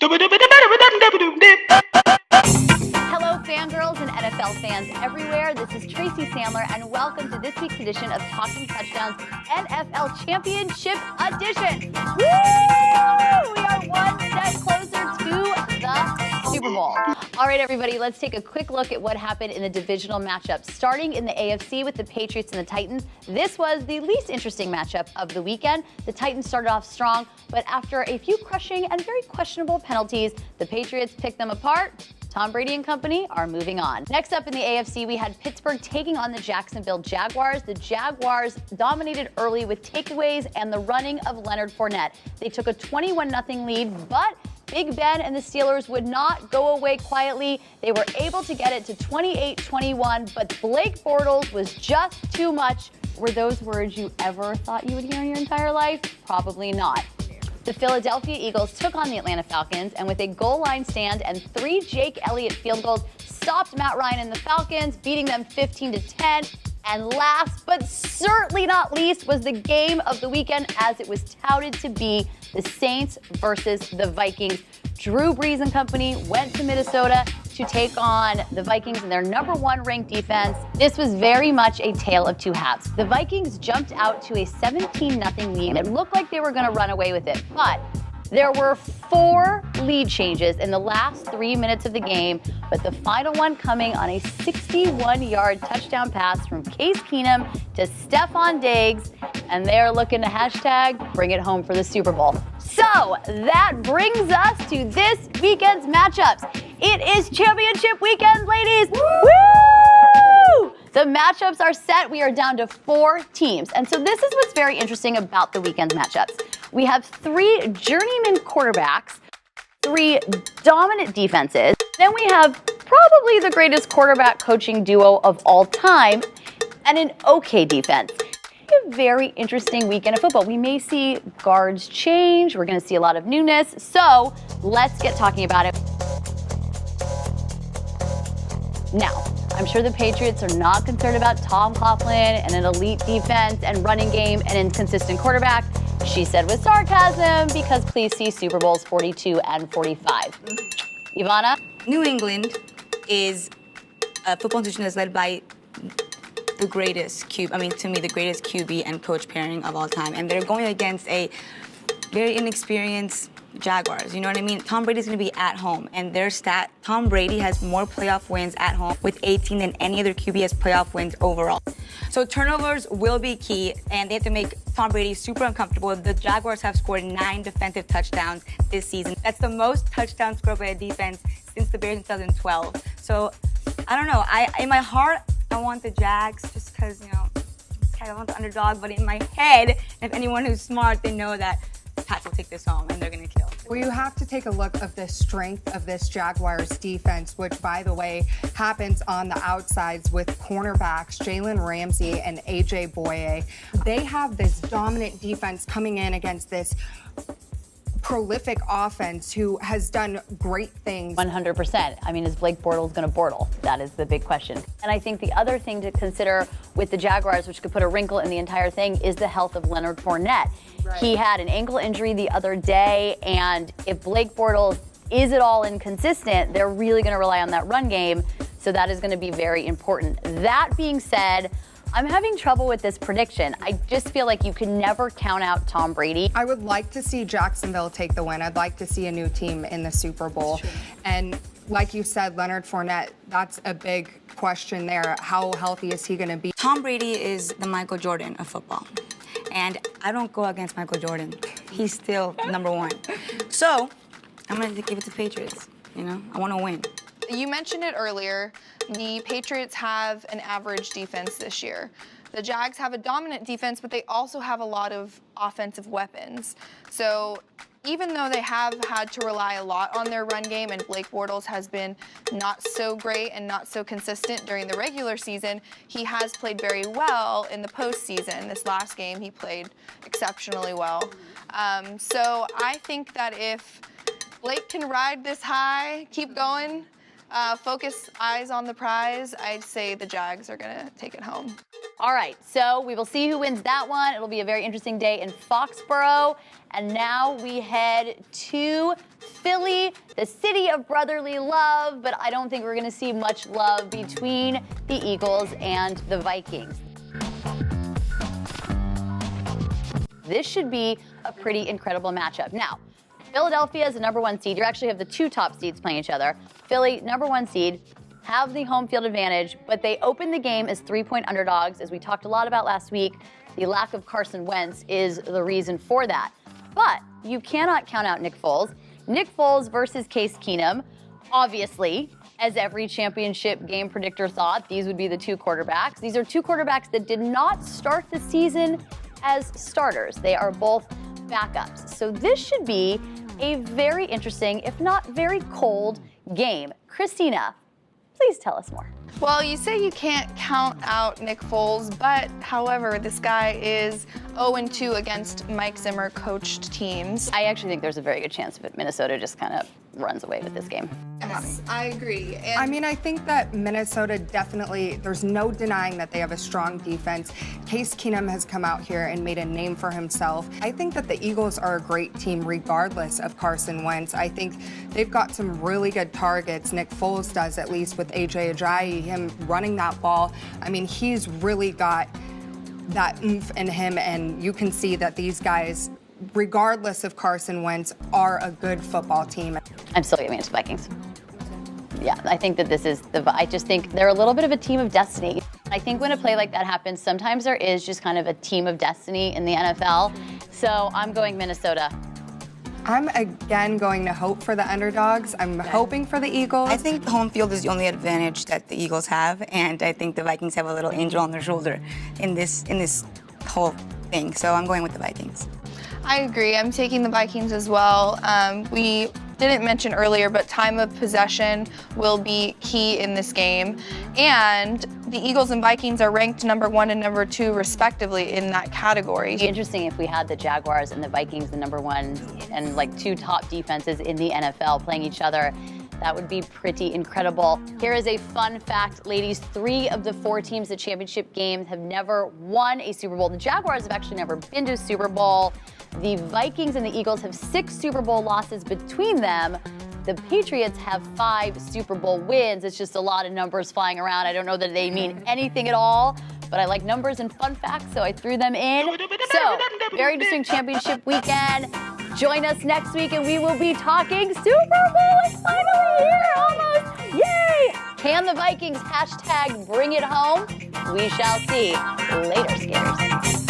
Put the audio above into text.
Hello, fangirls and NFL fans everywhere. This is Tracy Sandler, and welcome to this week's edition of Talking Touchdowns NFL Championship Edition. Woo! We are one step closer to the Super Bowl. All right, everybody, let's take a quick look at what happened in the divisional matchups. Starting in the AFC with the Patriots and the Titans, this was the least interesting matchup of the weekend. The Titans started off strong, but after a few crushing and very questionable penalties, the Patriots picked them apart. Tom Brady and company are moving on. Next up in the AFC, we had Pittsburgh taking on the Jacksonville Jaguars. The Jaguars dominated early with takeaways and the running of Leonard Fournette. They took a 21-0 lead, but Big Ben and the Steelers would not go away quietly. They were able to get it to 28-21, but Blake Bortles was just too much. Were those words you ever thought you would hear in your entire life? Probably not. The Philadelphia Eagles took on the Atlanta Falcons, and with a goal line stand and 3 Jake Elliott field goals, stopped Matt Ryan and the Falcons, beating them 15-10. And last but certainly not least was the game of the weekend, as it was touted to be the Saints versus the Vikings. Drew Brees and company went to Minnesota to take on the Vikings in their #1 ranked defense. This was very much a tale of two halves. The Vikings jumped out to a 17-0 lead. It looked like they were going to run away with it, but there were 4 lead changes in the last 3 minutes of the game, but the final one coming on a 61-yard touchdown pass from Case Keenum to Stephon Diggs, and they're looking to hashtag bring it home for the Super Bowl. So that brings us to this weekend's matchups. It is championship weekend, ladies. Woo! The matchups are set. We are down to 4 teams. And so this is what's very interesting about the weekend's matchups. We have 3 journeyman quarterbacks, 3 dominant defenses. Then we have probably the greatest quarterback coaching duo of all time and an okay defense. A very interesting weekend of football. We may see guards change. We're going to see a lot of newness. So let's get talking about it. Now, I'm sure the Patriots are not concerned about Tom Coughlin and an elite defense and running game and inconsistent quarterback. She said with sarcasm, because please see Super Bowls 42 and 45. Ivana? New England is a football institution that's led by the greatest to me, the greatest QB and coach pairing of all time. And they're going against a very inexperienced Jaguars. You know what I mean? Tom Brady's going to be at home, and Tom Brady has more playoff wins at home with 18 than any other QB has playoff wins overall. So turnovers will be key, and they have to make Tom Brady super uncomfortable. The Jaguars have scored 9 defensive touchdowns this season. That's the most touchdowns scored by a defense since the Bears in 2012. So I don't know. In my heart, I want the Jags just because, I want the underdog. But in my head, if anyone who's smart, they know that Pats will take this home and they're going to kill. Well, you have to take a look of the strength of this Jaguars defense, which, by the way, happens on the outsides with cornerbacks Jalen Ramsey and A.J. Boye. They have this dominant defense coming in against this prolific offense who has done great things. 100%. I mean, is Blake Bortles going to Bortle? That is the big question. And I think the other thing to consider with the Jaguars, which could put a wrinkle in the entire thing, is the health of Leonard Fournette. Right. He had an ankle injury the other day, and if Blake Bortles is at all inconsistent, they're really going to rely on that run game. So that is going to be very important. That being said, I'm having trouble with this prediction. I just feel like you can never count out Tom Brady. I would like to see Jacksonville take the win. I'd like to see a new team in the Super Bowl. And like you said, Leonard Fournette, that's a big question there. How healthy is he going to be? Tom Brady is the Michael Jordan of football. And I don't go against Michael Jordan. He's still #1. So I'm going to give it to the Patriots. I want to win. You mentioned it earlier. The Patriots have an average defense this year. The Jags have a dominant defense, but they also have a lot of offensive weapons. So even though they have had to rely a lot on their run game, and Blake Bortles has been not so great and not so consistent during the regular season, he has played very well in the postseason. This last game, he played exceptionally well. So I think that if Blake can ride this high, keep going, focus eyes on the prize, I'd say the Jags are going to take it home. All right, so we will see who wins that one. It'll be a very interesting day in Foxborough. And now we head to Philly, the city of brotherly love, but I don't think we're going to see much love between the Eagles and the Vikings. This should be a pretty incredible matchup. Now, Philadelphia is the #1 seed. You actually have the two top seeds playing each other. Philly, #1 seed, have the home field advantage, but they open the game as 3-point underdogs. As we talked a lot about last week, the lack of Carson Wentz is the reason for that. But you cannot count out Nick Foles. Nick Foles versus Case Keenum, obviously, as every championship game predictor thought, these would be the two quarterbacks. These are two quarterbacks that did not start the season as starters. They are both backups. So this should be a very interesting, if not very cold, game. Christina, please tell us more. Well, you say you can't count out Nick Foles, but however, this guy is 0-2 against Mike Zimmer coached teams. I actually think there's a very good chance that Minnesota just kind of runs away with this game. Yes, I agree. And I mean, I think that Minnesota definitely, there's no denying that they have a strong defense. Case Keenum has come out here and made a name for himself. I think that the Eagles are a great team regardless of Carson Wentz. I think they've got some really good targets. Nick Foles does, at least with A.J. Ajayi, him running that ball. I mean, he's really got that oomph in him, and you can see that these guys, regardless of Carson Wentz, are a good football team. I'm still giving it to the Vikings. Yeah, I think that this is I just think they're a little bit of a team of destiny. I think when a play like that happens, sometimes there is just kind of a team of destiny in the NFL. So I'm going Minnesota. I'm again going to hope for the underdogs. I'm hoping for the Eagles. I think home field is the only advantage that the Eagles have, and I think the Vikings have a little angel on their shoulder in this whole thing. So I'm going with the Vikings. I agree. I'm taking the Vikings as well. We didn't mention earlier, but time of possession will be key in this game. And the Eagles and Vikings are ranked #1 and #2 respectively in that category. It'd be interesting if we had the Jaguars and the Vikings, the #1 and like two top defenses in the NFL playing each other. That would be pretty incredible. Here is a fun fact, ladies. 3 of the 4 teams at championship games have never won a Super Bowl. The Jaguars have actually never been to a Super Bowl. The Vikings and the Eagles have 6 Super Bowl losses between them. The Patriots have 5 Super Bowl wins. It's just a lot of numbers flying around. I don't know that they mean anything at all, but I like numbers and fun facts, so I threw them in. So, very interesting championship weekend. Join us next week and we will be talking Super Bowl. It's finally here, almost. Yay! Can the Vikings #bring it home? We shall see. Later, skaters.